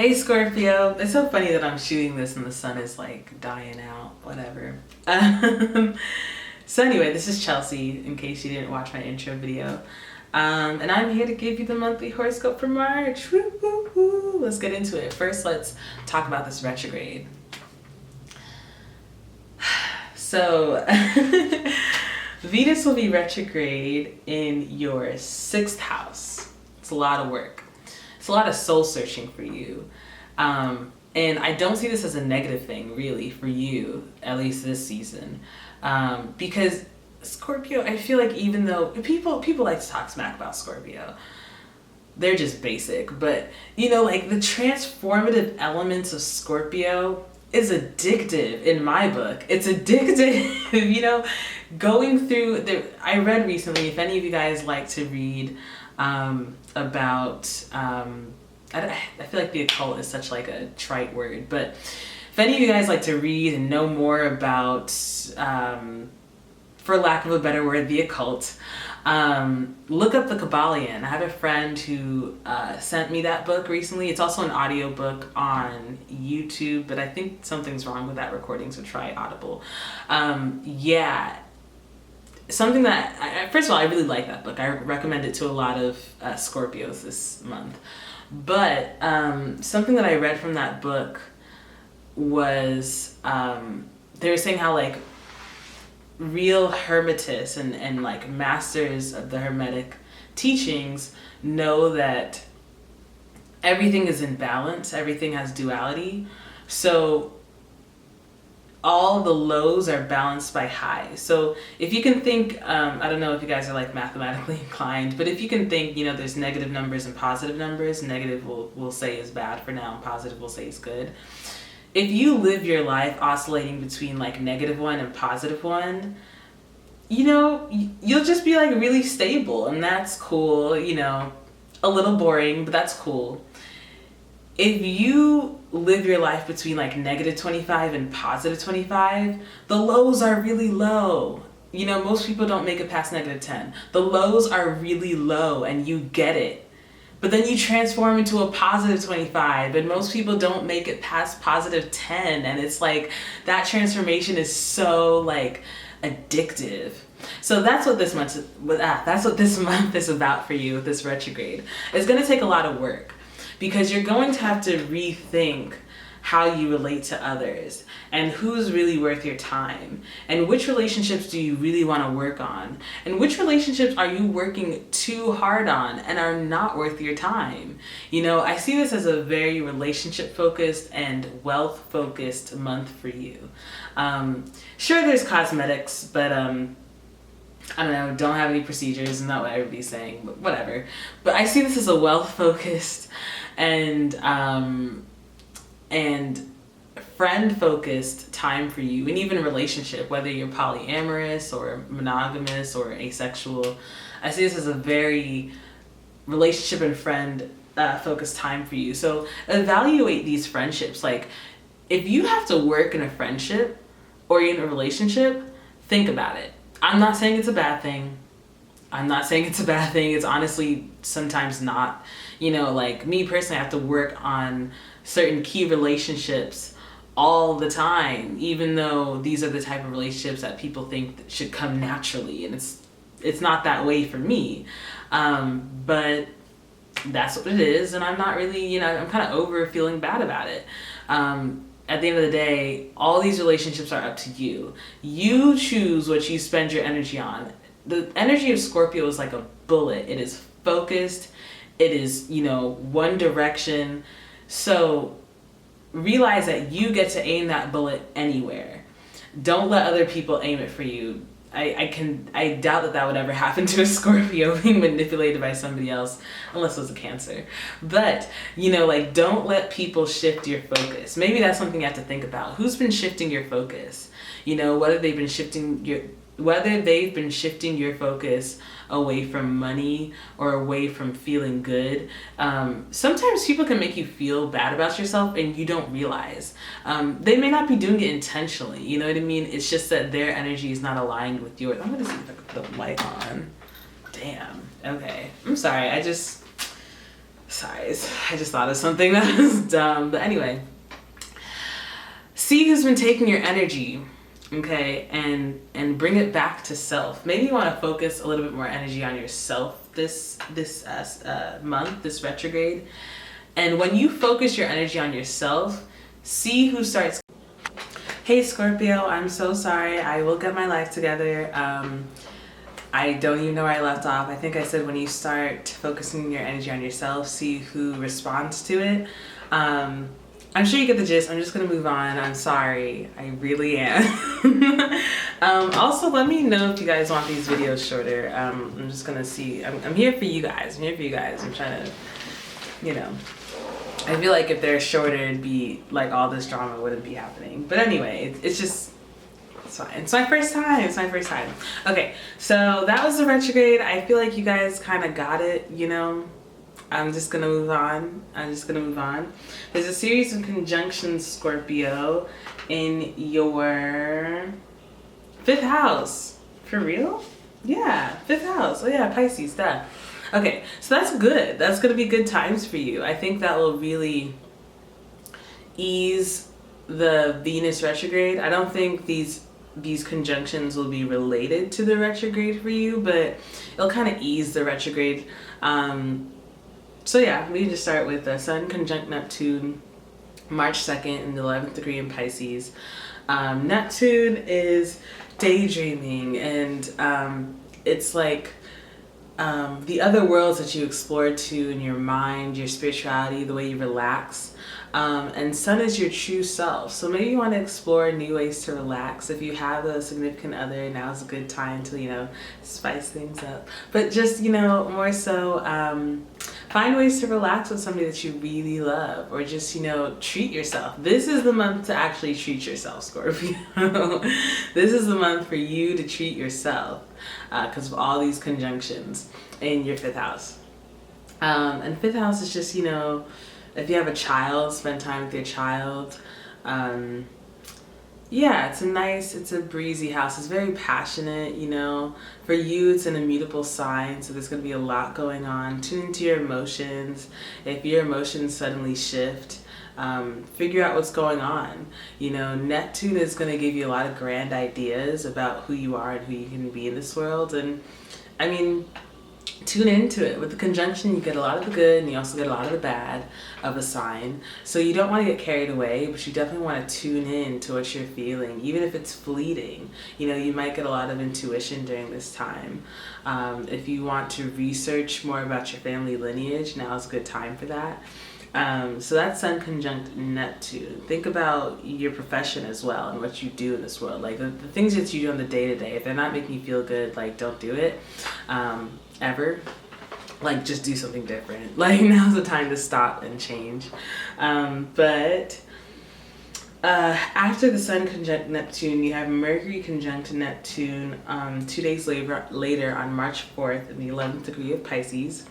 Hey Scorpio, it's so funny that I'm shooting this and the sun is like dying out, whatever. So anyway, this is Chelsea, in case you didn't watch my intro video. And I'm here to give you the monthly horoscope for March. Woo, woo, woo. Let's get into it. First, let's talk about this retrograde. So, Venus will be retrograde in your 6th house. It's a lot of work. It's a lot of soul searching for you. And I don't see this as a negative thing, really, for you, at least this season. Because Scorpio, I feel like even though people like to talk smack about Scorpio, they're just basic. But, you know, like the transformative elements of Scorpio is addictive in my book. It's addictive, you know, going through I read recently, if any of you guys like to read about I feel like the occult is such like a trite word, but if any of you guys like to read and know more about for lack of a better word, the occult, look up the Kabbalion. I have a friend who sent me that book recently. It's also an audiobook on YouTube, but I think something's wrong with that recording, so try Audible. Yeah, something that, first of all, I really like that book. I recommend it to a lot of Scorpios this month. But something that I read from that book was they were saying how like real hermetists and like masters of the hermetic teachings know that everything is in balance, everything has duality. So all the lows are balanced by highs. So if you can think, I don't know if you guys are like mathematically inclined, but if you can think, you know, there's negative numbers and positive numbers. Negative we'll say is bad for now, and positive we'll say is good. If you live your life oscillating between like -1 and +1, you know, you'll just be like really stable, and that's cool, you know, a little boring, but that's cool. If you live your life between like -25 and +25, the lows are really low. You know, most people don't make it past -10. The lows are really low and you get it. But then you transform into a +25, and most people don't make it past +10, and it's like that transformation is so like addictive. So that's what this month is about for you with this retrograde. It's going to take a lot of work, because you're going to have to rethink how you relate to others and who's really worth your time, and which relationships do you really want to work on, and which relationships are you working too hard on and are not worth your time. You know, I see this as a very relationship focused and wealth focused month for you. Sure, there's cosmetics, but I don't know, don't have any procedures, not what everybody's saying, but whatever. But I see this as a wealth focused and friend focused time for you, and even relationship, whether you're polyamorous or monogamous or asexual. I see this as a very relationship and friend focused time for you. So evaluate these friendships. Like, if you have to work in a friendship or in a relationship, think about it. I'm not saying it's a bad thing. It's honestly sometimes not. You know, like me personally, I have to work on certain key relationships all the time, even though these are the type of relationships that people think that should come naturally, and it's not that way for me. But that's what it is, and I'm not really, you know, I'm kind of over feeling bad about it. At the end of the day, all these relationships are up to you. You choose what you spend your energy on. The energy of Scorpio is like a bullet. It is focused. It is, you know, one direction. So realize that you get to aim that bullet anywhere. Don't let other people aim it for you. I doubt that would ever happen to a Scorpio being manipulated by somebody else, unless it was a Cancer. But, you know, like, don't let people shift your focus. Maybe that's something you have to think about. Who's been shifting your focus? You know, whether they've been shifting your focus away from money or away from feeling good. Sometimes people can make you feel bad about yourself and you don't realize. They may not be doing it intentionally, you know what I mean? It's just that their energy is not aligned with yours. I'm gonna see if I can put the light on. Damn. Okay. I'm sorry. Sorry, I just thought of something that was dumb. But anyway, see who's been taking your energy, okay, and bring it back to self. Maybe you want to focus a little bit more energy on yourself this month, this retrograde. And when you focus your energy on yourself, see who starts. Hey Scorpio, I'm so sorry. I will get my life together. I don't even know where I left off. I think I said when you start focusing your energy on yourself, see who responds to it. I'm sure you get the gist. I'm just gonna move on. I'm sorry. I really am. Also, let me know if you guys want these videos shorter. I'm just gonna see. I'm here for you guys. I'm here for you guys. I'm trying to, you know. I feel like if they're shorter, it'd be like all this drama wouldn't be happening. But anyway, it's just, it's fine. It's my first time. It's my first time. Okay, so that was the retrograde. I feel like you guys kind of got it, you know. I'm just gonna move on. There's a series of conjunctions, Scorpio, in your 5th house. For real? Yeah, 5th house. Oh yeah, Pisces, duh. Okay, so that's good. That's gonna be good times for you. I think that will really ease the Venus retrograde. I don't think these conjunctions will be related to the retrograde for you, but it'll kind of ease the retrograde. So yeah, we can just start with the Sun conjunct Neptune, March 2nd in the 11th degree in Pisces. Neptune is daydreaming, and it's like the other worlds that you explore to in your mind, your spirituality, the way you relax. And Sun is your true self. So maybe you want to explore new ways to relax. If you have a significant other, now's a good time to, you know, spice things up. But just, you know, more so, find ways to relax with somebody that you really love, or just, you know, treat yourself. This is the month to actually treat yourself, Scorpio. This is the month for you to treat yourself because of all these conjunctions in your 5th house. And 5th house is just, you know, if you have a child, spend time with your child. Yeah, it's a breezy house. It's very passionate, you know. For you, it's an immutable sign, so there's going to be a lot going on. Tune into your emotions. If your emotions suddenly shift, figure out what's going on. You know, Neptune is going to give you a lot of grand ideas about who you are and who you can be in this world. And I mean, tune into it. With the conjunction, you get a lot of the good and you also get a lot of the bad of a sign. So you don't want to get carried away, but you definitely want to tune in to what you're feeling, even if it's fleeting. You know, you might get a lot of intuition during this time. If you want to research more about your family lineage, now is a good time for that. So that's Sun conjunct Neptune. Think about your profession as well and what you do in this world. Like the things that you do on the day-to-day, if they're not making you feel good, like don't do it. Ever. Like just do something different. Like now's the time to stop and change. But after the Sun conjunct Neptune, you have Mercury conjunct Neptune 2 days later on March 4th in the 11th degree of Pisces.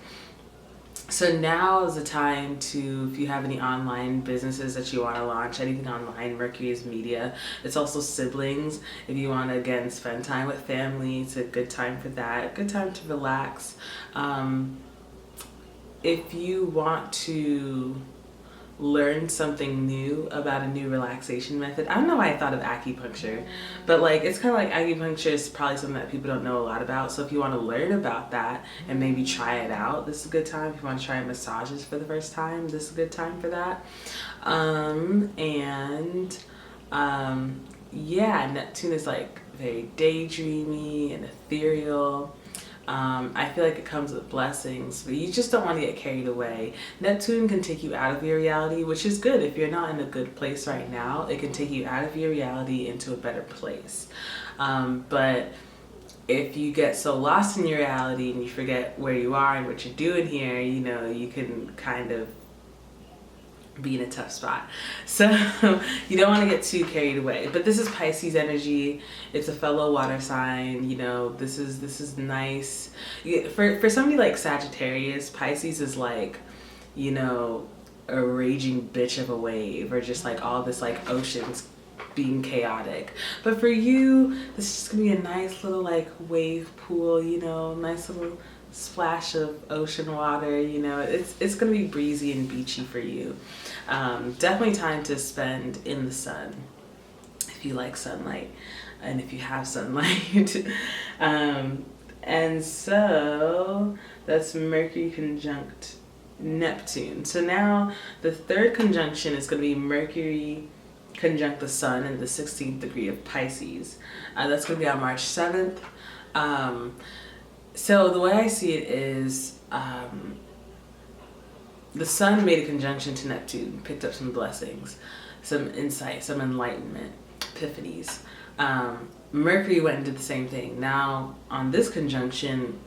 So now is the time to, if you have any online businesses that you want to launch, anything online, Mercury is media. It's also siblings. If you want to, again, spend time with family, it's a good time for that. Good time to relax. If you want to learn something new about a new relaxation method, I don't know why I thought of acupuncture, but like it's kind of like acupuncture is probably something that people don't know a lot about. So if you want to learn about that and maybe try it out, this is a good time. If you want to try massages for the first time, this is a good time for that. Yeah, Neptune is like very daydreamy and ethereal. I feel like it comes with blessings, but you just don't want to get carried away. Neptune can take you out of your reality, which is good. If you're not in a good place right now, it can take you out of your reality into a better place. But if you get so lost in your reality and you forget where you are and what you're doing here, you know, you can kind of be in a tough spot. So you don't want to get too carried away. But this is Pisces energy. It's a fellow water sign. You know, this is nice. For somebody like Sagittarius, Pisces is like, you know, a raging bitch of a wave, or just like all this like oceans being chaotic. But for you, this is just gonna be a nice little like wave pool, you know, nice little splash of ocean water. You know, it's gonna be breezy and beachy for you. Definitely time to spend in the sun if you like sunlight and if you have sunlight. And so that's Mercury conjunct Neptune. So now the third conjunction is going to be Mercury conjunct the Sun in the 16th degree of Pisces. That's going to be on March 7th. So the way I see it is the Sun made a conjunction to Neptune, picked up some blessings, some insight, some enlightenment, epiphanies. Mercury went and did the same thing. Now, on this conjunction,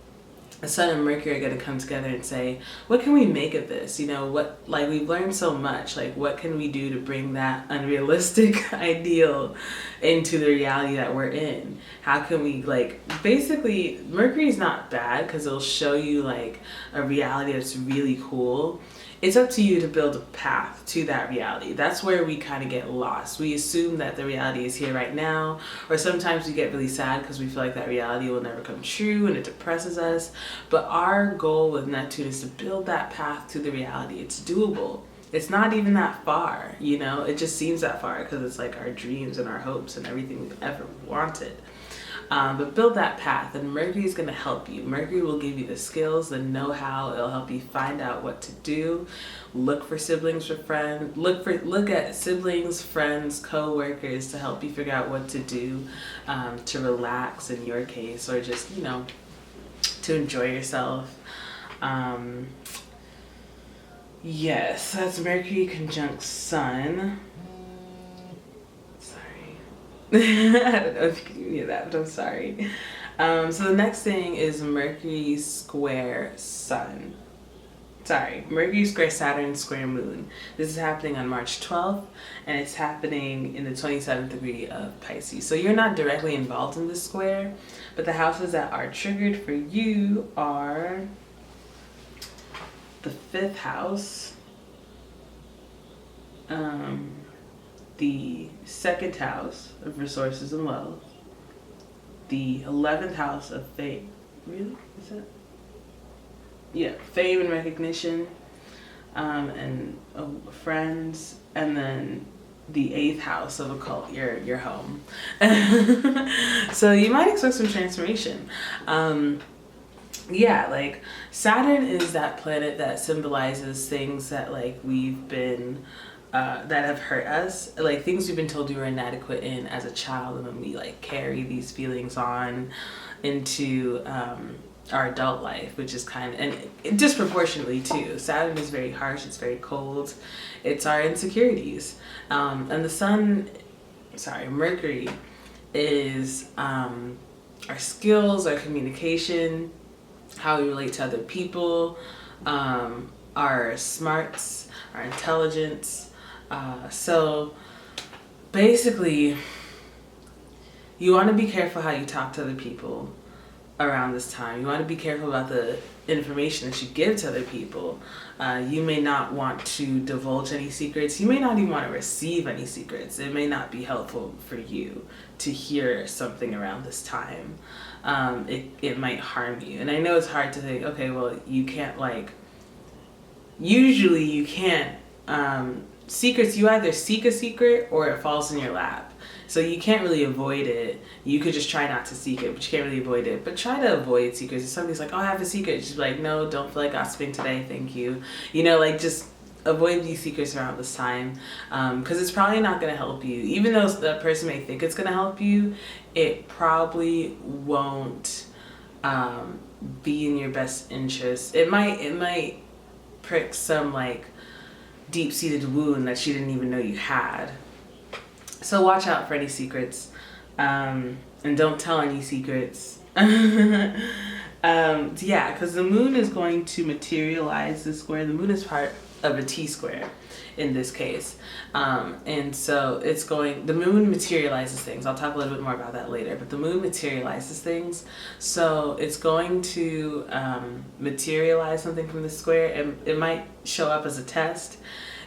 the Sun and Mercury are going to come together and say, what can we make of this? You know, what, like, we've learned so much. Like, what can we do to bring that unrealistic ideal into the reality that we're in? How can we, like, basically, Mercury's not bad because it'll show you, like, a reality that's really cool. It's up to you to build a path to that reality. That's where we kind of get lost. We assume that the reality is here right now, or sometimes we get really sad because we feel like that reality will never come true and it depresses us. But our goal with Neptune is to build that path to the reality. It's doable. It's not even that far, you know? It just seems that far because it's like our dreams and our hopes and everything we've ever wanted. But build that path, and Mercury is going to help you. Mercury will give you the skills, the know-how. It'll help you find out what to do. Look for siblings or friends. Look at siblings, friends, co-workers to help you figure out what to do, to relax in your case, or just, you know, to enjoy yourself. Yes, that's Mercury conjunct Sun. I don't know if you can hear that, but I'm sorry. So the next thing is Mercury square Sun. Mercury square Saturn square Moon. This is happening on March 12th, and it's happening in the 27th degree of Pisces. So you're not directly involved in this square, but the houses that are triggered for you are the 5th house, the 2nd house of resources and wealth, the 11th house of fame. Really? Is that? Yeah, fame and recognition, and friends, and then the 8th house of occult, your home. So you might expect some transformation. Yeah, like Saturn is that planet that symbolizes things that, like, we've been that have hurt us, like things we've been told we were inadequate in as a child, and then we like carry these feelings on into our adult life, which is kind of, and disproportionately too. Saturn is very harsh, it's very cold, it's our insecurities. And Mercury is our skills, our communication, how we relate to other people, our smarts, our intelligence. So basically, you want to be careful how you talk to other people around this time. You want to be careful about the information that you give to other people. You may not want to divulge any secrets. You may not even want to receive any secrets. It may not be helpful for you to hear something around this time. It might harm you. And I know it's hard to think, okay, well, you can't, like, usually you can't, secrets, you either seek a secret or it falls in your lap. So you can't really avoid it. You could just try not to seek it, but you can't really avoid it. But try to avoid secrets. If somebody's like, oh, I have a secret, just be like, no, don't feel like gossiping today, thank you. You know, like, just avoid these secrets around this time, because it's probably not going to help you. Even though that person may think it's going to help you, it probably won't be in your best interest. It might prick some, like, deep-seated wound that you didn't even know you had. So watch out for any secrets, and don't tell any secrets. Yeah, because the moon is going to materialize the square. The moon is part of a T-square in this case. And so the moon materializes things. I'll talk a little bit more about that later, but the moon materializes things. So it's going to materialize something from the square, and it might show up as a test.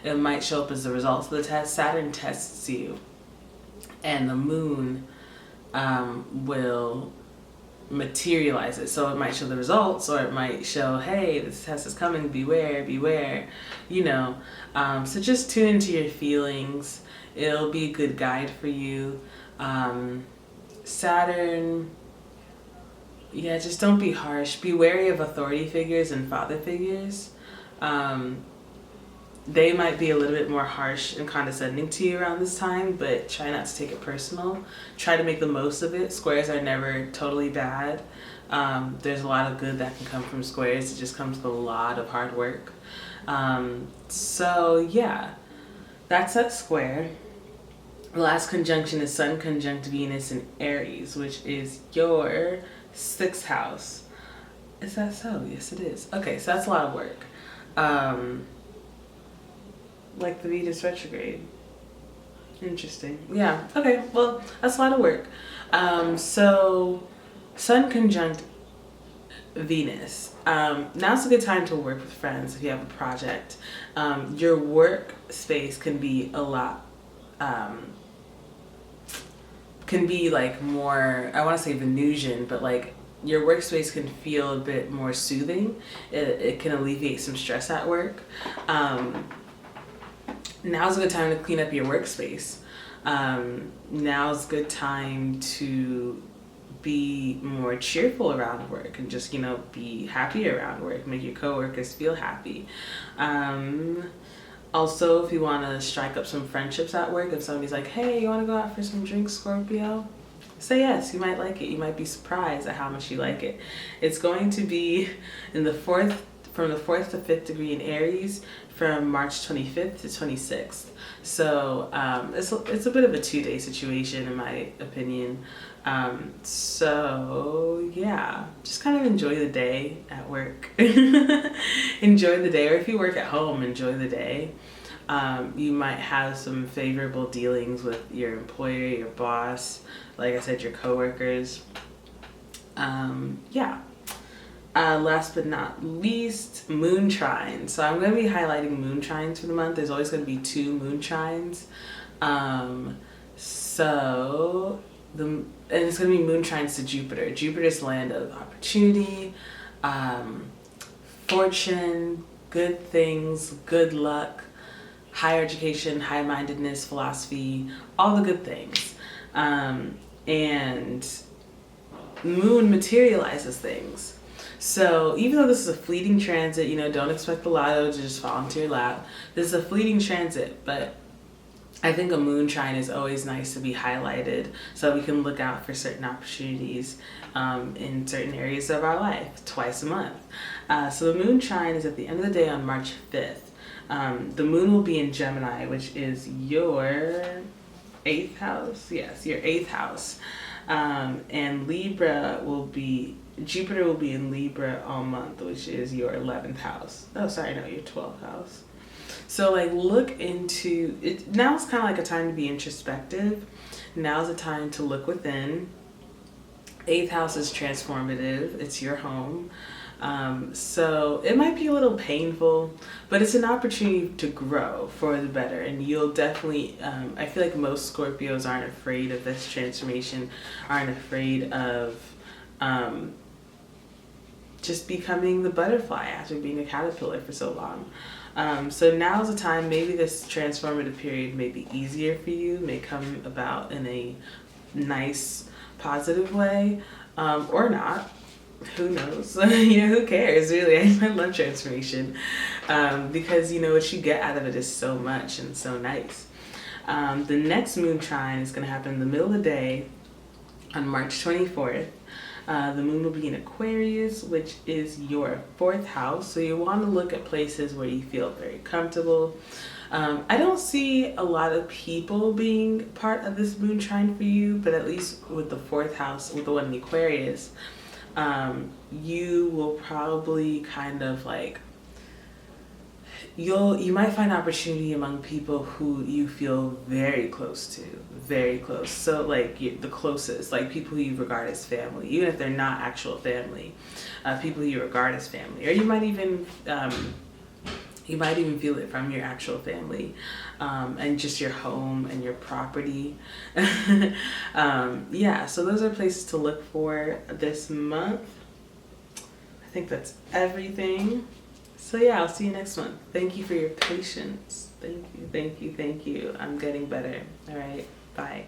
It might show up as the results of the test. Saturn tests you, and the moon will materialize it. So it might show the results, or it might show, hey, this test is coming, beware, beware, you know. So just tune into your feelings. It'll be a good guide for you. Saturn, yeah, just don't be harsh. Be wary of authority figures and father figures. They might be a little bit more harsh and condescending to you around this time, but try not to take it personal. Try to make the most of it. Squares are never totally bad. There's a lot of good that can come from squares. It just comes with a lot of hard work. So yeah, that's that square. The last conjunction is Sun conjunct Venus in Aries, which is your 6th house. Is that so? Yes, it is. Okay, so that's a lot of work. Like the Venus retrograde. Interesting. Yeah. Okay. Well, that's a lot of work. So Sun conjunct Venus. Now's a good time to work with friends if you have a project. Your work space can be a lot, can be like more, I want to say Venusian, but like your workspace can feel a bit more soothing. It can alleviate some stress at work. Now's a good time to clean up your workspace. Now's a good time to be more cheerful around work and just, you know, be happy around work, make your coworkers feel happy. Also, if you want to strike up some friendships at work, if somebody's like, hey, you want to go out for some drinks, Scorpio? Say yes, you might like it. You might be surprised at how much you like it. It's going to be in the from the 4th to 5th degree in Aries, from March 25th to 26th. So it's a bit of a 2-day situation in my opinion. So yeah, just kind of enjoy the day at work. Enjoy the day, or if you work at home, enjoy the day. You might have some favorable dealings with your employer, your boss, like I said, your coworkers. Yeah. Last but not least, moon trines. So I'm going to be highlighting moon trines for the month. There's always going to be 2 moon trines. And it's going to be moon trines to Jupiter. Jupiter's land of opportunity, fortune, good things, good luck, higher education, high-mindedness, philosophy, all the good things. And moon materializes things. So even though this is a fleeting transit, you know, don't expect the lotto to just fall into your lap. This is a fleeting transit, but I think a moon trine is always nice to be highlighted so we can look out for certain opportunities in certain areas of our life twice a month. So the moon trine is at the end of the day on March 5th. The moon will be in Gemini, which is your 8th house. Yes, your 8th house. And Jupiter will be in Libra all month, which is your 11th house. Oh, sorry, no, your 12th house. So like look into it. Now it's kind of like a time to be introspective. Now's a time to look within. 8th house is transformative. It's your home. So it might be a little painful, but it's an opportunity to grow for the better. And you'll definitely, I feel like most Scorpios aren't afraid of this transformation, aren't afraid of just becoming the butterfly after being a caterpillar for so long. So now's the time. Maybe this transformative period may be easier for you, may come about in a nice, positive way, or not. Who knows? You know, who cares, really? I love transformation because, you know, what you get out of it is so much and so nice. The next moon trine is going to happen in the middle of the day on March 24th. The moon will be in Aquarius, which is your 4th house. So you want to look at places where you feel very comfortable. I don't see a lot of people being part of this moon trine for you, but at least with the 4th house, with the one in Aquarius, you will probably kind of like, you might find opportunity among people who you feel very close to, very close. So like the closest, like people who you regard as family, even if they're not actual family, people who you regard as family. Or you might even, You might even feel it from your actual family, and just your home and your property. Yeah, so those are places to look for this month. I think that's everything. So yeah, I'll see you next month. Thank you for your patience. Thank you, thank you, thank you. I'm getting better. All right, bye.